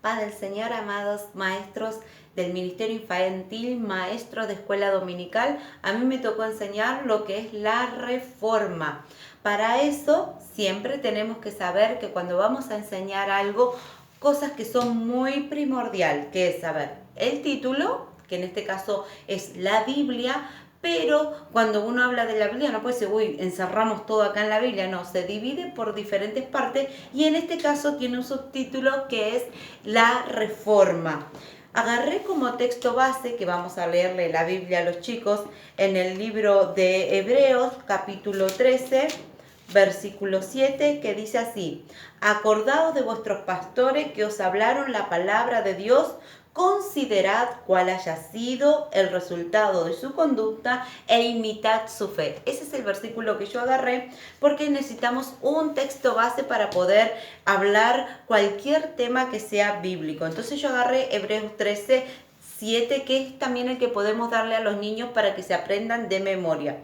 Paz del Señor, amados maestros del Ministerio Infantil, maestros de escuela dominical. A mí me tocó enseñar lo que es la reforma. Para eso siempre tenemos que saber que cuando vamos a enseñar algo, cosas que son muy primordial, que es saber el título, que en este caso es la Biblia. Pero cuando uno habla de la Biblia no puede decir, uy, encerramos todo acá en la Biblia. No, se divide por diferentes partes y en este caso tiene un subtítulo que es la Reforma. Agarré como texto base, que vamos a leerle la Biblia a los chicos, en el libro de Hebreos, capítulo 13, versículo 7, que dice así: acordaos de vuestros pastores que os hablaron la palabra de Dios, considerad cuál haya sido el resultado de su conducta e imitad su fe. Ese es el versículo que yo agarré porque necesitamos un texto base para poder hablar cualquier tema que sea bíblico. Entonces yo agarré Hebreos 13, 7, que es también el que podemos darle a los niños para que se aprendan de memoria.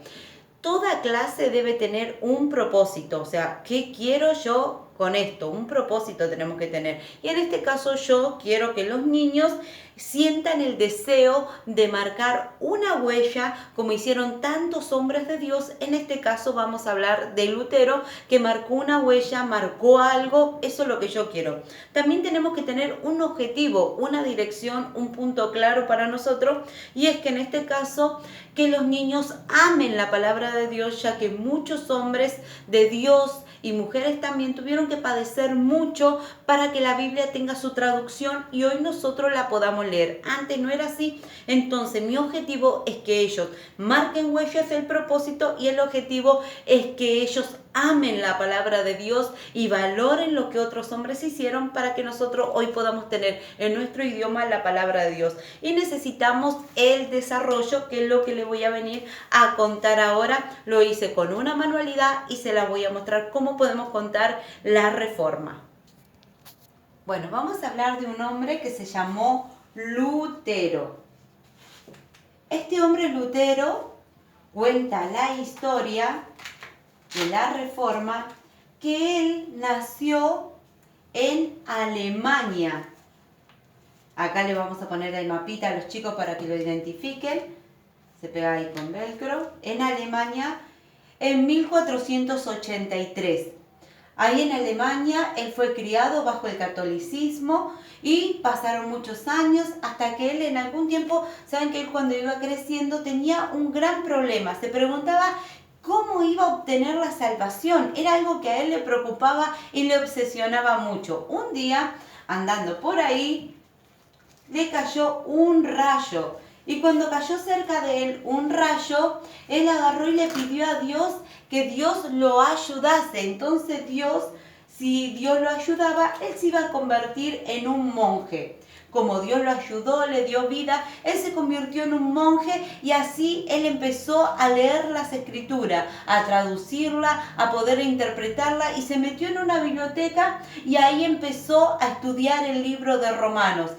Toda clase debe tener un propósito, o sea, ¿qué quiero yo con esto? Un propósito tenemos que tener. Y en este caso yo quiero que los niños sientan el deseo de marcar una huella como hicieron tantos hombres de Dios. En este caso vamos a hablar de Lutero, que marcó una huella, marcó algo. Eso es lo que yo quiero. También tenemos que tener un objetivo, una dirección, un punto claro para nosotros, y es que en este caso que los niños amen la palabra de Dios, ya que muchos hombres de Dios y mujeres también tuvieron que padecer mucho para que la Biblia tenga su traducción y hoy nosotros la podamos leer. Antes no era así. Entonces mi objetivo es que ellos marquen huellas, el propósito, y el objetivo es que ellos amen la palabra de Dios y valoren lo que otros hombres hicieron para que nosotros hoy podamos tener en nuestro idioma la palabra de Dios. Y necesitamos el desarrollo, que es lo que le voy a venir a contar ahora. Lo hice con una manualidad y se la voy a mostrar cómo podemos contar la reforma. Bueno, vamos a hablar de un hombre que se llamó Lutero. Este hombre Lutero cuenta la historia de la reforma, que él nació en Alemania. Acá le vamos a poner el mapita a los chicos para que lo identifiquen. Se pega ahí con velcro. En Alemania en 1483. Ahí en Alemania él fue criado bajo el catolicismo y pasaron muchos años hasta que él en algún tiempo, saben que él cuando iba creciendo tenía un gran problema. Se preguntaba cómo iba a obtener la salvación. Era algo que a él le preocupaba y le obsesionaba mucho. Un día, andando por ahí, le cayó un rayo. Y cuando cayó cerca de él un rayo, él agarró y le pidió a Dios que Dios lo ayudase. Entonces Dios, si Dios lo ayudaba, él se iba a convertir en un monje. Como Dios lo ayudó, le dio vida, él se convirtió en un monje y así él empezó a leer las escrituras, a traducirla, a poder interpretarla, y se metió en una biblioteca y ahí empezó a estudiar el libro de Romanos.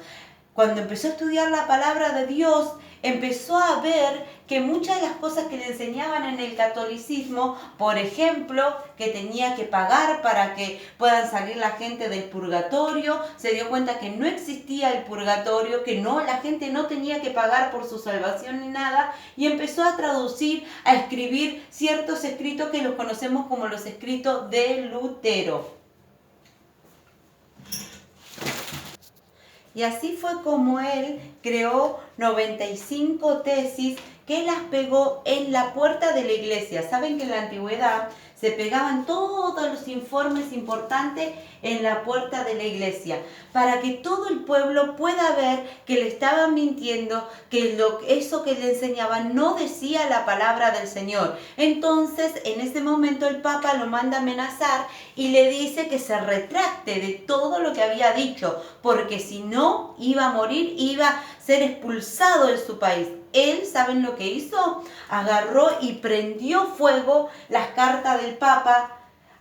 Cuando empezó a estudiar la palabra de Dios, empezó a ver que muchas de las cosas que le enseñaban en el catolicismo, por ejemplo, que tenía que pagar para que puedan salir la gente del purgatorio, se dio cuenta que no existía el purgatorio, que no, la gente no tenía que pagar por su salvación ni nada, y empezó a traducir, a escribir ciertos escritos que los conocemos como los escritos de Lutero. Y así fue como él creó 95 tesis que las pegó en la puerta de la iglesia. Saben que en la antigüedad se pegaban todos los informes importantes en la puerta de la iglesia, para que todo el pueblo pueda ver que le estaban mintiendo, que eso que le enseñaban no decía la palabra del Señor. Entonces, en ese momento el Papa lo manda a amenazar y le dice que se retracte de todo lo que había dicho, porque si no iba a morir, iba a ser expulsado de su país. Él, ¿saben lo que hizo? Agarró y prendió fuego las cartas del Papa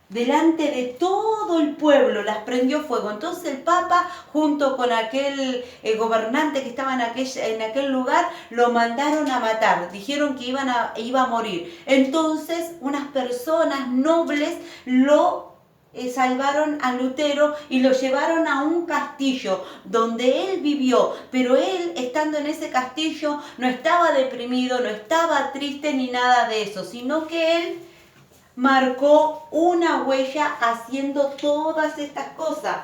delante de todo el pueblo, las prendió fuego. Entonces el Papa, junto con aquel gobernante que estaba en aquel lugar, lo mandaron a matar. Dijeron que iba a morir. Entonces unas personas nobles lo salvaron a Lutero y lo llevaron a un castillo donde él vivió, pero él, estando en ese castillo, no estaba deprimido, no estaba triste ni nada de eso, sino que él marcó una huella haciendo todas estas cosas.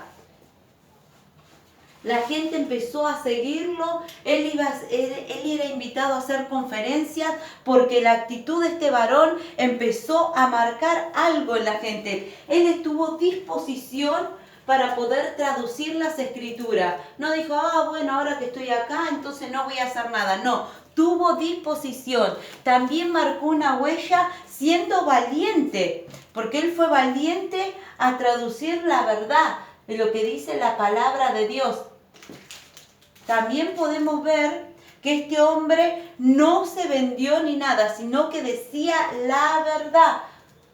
La gente empezó a seguirlo, él era invitado a hacer conferencias porque la actitud de este varón empezó a marcar algo en la gente. Él tuvo disposición para poder traducir las escrituras. No dijo, bueno, ahora que estoy acá, entonces no voy a hacer nada. No, tuvo disposición. También marcó una huella siendo valiente, porque él fue valiente a traducir la verdad de lo que dice la palabra de Dios. También podemos ver que este hombre no se vendió ni nada, sino que decía la verdad.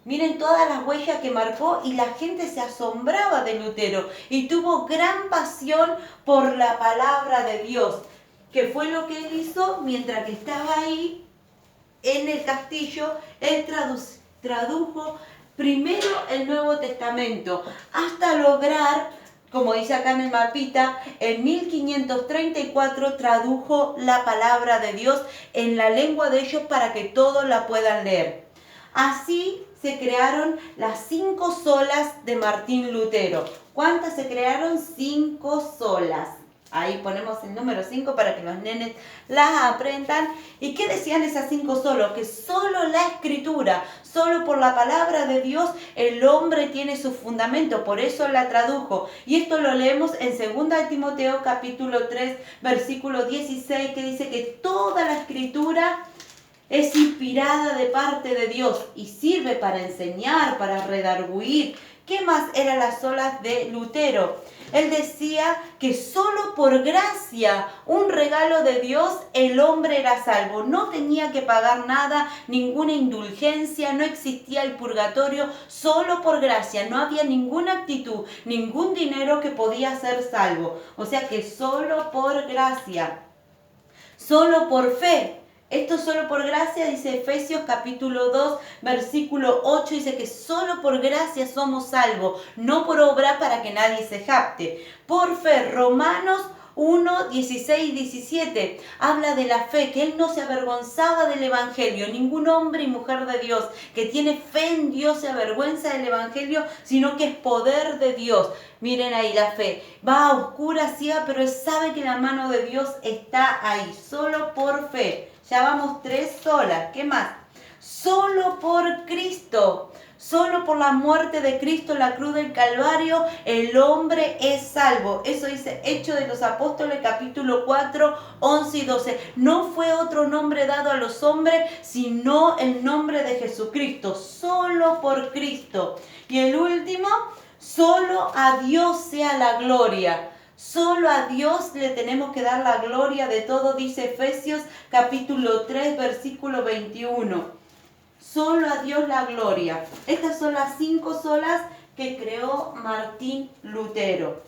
Miren todas las huellas que marcó y la gente se asombraba de Lutero y tuvo gran pasión por la palabra de Dios, que fue lo que él hizo mientras que estaba ahí en el castillo. Él tradujo primero el Nuevo Testamento hasta lograr, como dice acá en el mapita, en 1534 tradujo la palabra de Dios en la lengua de ellos para que todos la puedan leer. Así se crearon las 5 solas de Martín Lutero. ¿Cuántas se crearon? 5 solas. Ahí ponemos el número 5 para que los nenes las aprendan. ¿Y qué decían esas 5 solos? Que solo la escritura, solo por la palabra de Dios, el hombre tiene su fundamento. Por eso la tradujo. Y esto lo leemos en 2 Timoteo capítulo 3, versículo 16, que dice que toda la escritura es inspirada de parte de Dios y sirve para enseñar, para redarguir. ¿Qué más eran las solas de Lutero? Él decía que solo por gracia, un regalo de Dios, el hombre era salvo. No tenía que pagar nada, ninguna indulgencia, no existía el purgatorio, solo por gracia. No había ninguna actitud, ningún dinero que podía ser salvo. O sea que solo por gracia, solo por fe. Esto solo por gracia, dice Efesios capítulo 2, versículo 8, dice que solo por gracia somos salvos, no por obra para que nadie se jacte. Por fe, Romanos 1, 16 y 17, habla de la fe, que él no se avergonzaba del evangelio. Ningún hombre y mujer de Dios que tiene fe en Dios se avergüenza del evangelio, sino que es poder de Dios. Miren ahí la fe, va a oscura, ciega, pero él sabe que la mano de Dios está ahí, solo por fe. Ya vamos 3 solas. ¿Qué más? Solo por Cristo, solo por la muerte de Cristo en la cruz del Calvario, el hombre es salvo. Eso dice Hechos de los Apóstoles, capítulo 4, 11 y 12. No fue otro nombre dado a los hombres, sino el nombre de Jesucristo. Solo por Cristo. Y el último, solo a Dios sea la gloria. Solo a Dios le tenemos que dar la gloria de todo, dice Efesios capítulo 3, versículo 21. Solo a Dios la gloria. Estas son las 5 solas que creó Martín Lutero.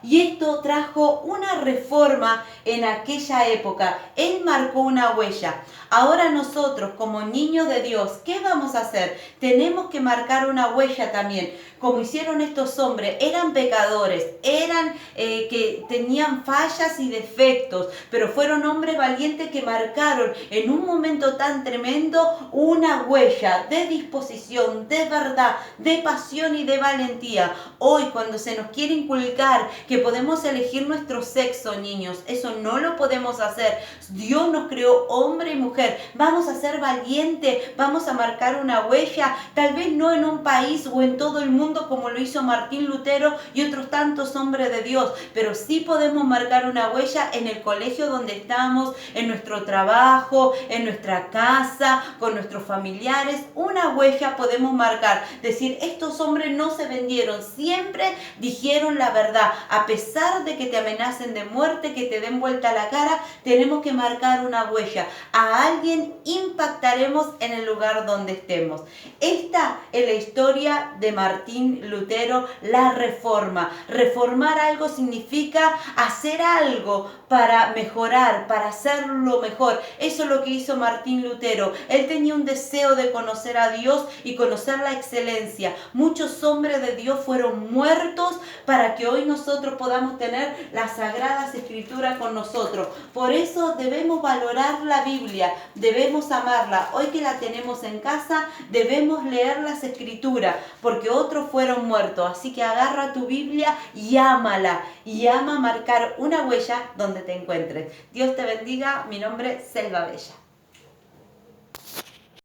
Y esto trajo una reforma en aquella época. Él marcó una huella. Ahora nosotros, como niños de Dios, ¿qué vamos a hacer? Tenemos que marcar una huella también, como hicieron estos hombres. Eran pecadores, eran que tenían fallas y defectos, pero fueron hombres valientes que marcaron en un momento tan tremendo una huella de disposición, de verdad, de pasión y de valentía. Hoy, cuando se nos quiere inculcar que podemos elegir nuestro sexo, niños, eso no lo podemos hacer. Dios nos creó hombre y mujer. Vamos a ser valientes, vamos a marcar una huella, tal vez no en un país o en todo el mundo como lo hizo Martín Lutero y otros tantos hombres de Dios, pero sí podemos marcar una huella en el colegio donde estamos, en nuestro trabajo, en nuestra casa, con nuestros familiares. Una huella podemos marcar, decir, estos hombres no se vendieron, siempre dijeron la verdad, a pesar de que te amenacen de muerte, que te den vuelta la cara, tenemos que marcar una huella. A alguien impactaremos en el lugar donde estemos. Esta es la historia de Martín Martín Lutero, la reforma. Reformar algo significa hacer algo para mejorar, para hacerlo mejor. Eso es lo que hizo Martín Lutero. Él tenía un deseo de conocer a Dios y conocer la excelencia. Muchos hombres de Dios fueron muertos para que hoy nosotros podamos tener las Sagradas Escrituras con nosotros. Por eso debemos valorar la Biblia, debemos amarla. Hoy que la tenemos en casa, debemos leer las Escrituras, porque otros fueron muertos. Así que agarra tu Biblia y ámala, y ama marcar una huella donde te encuentres. Dios te bendiga. Mi nombre es Selva Bella.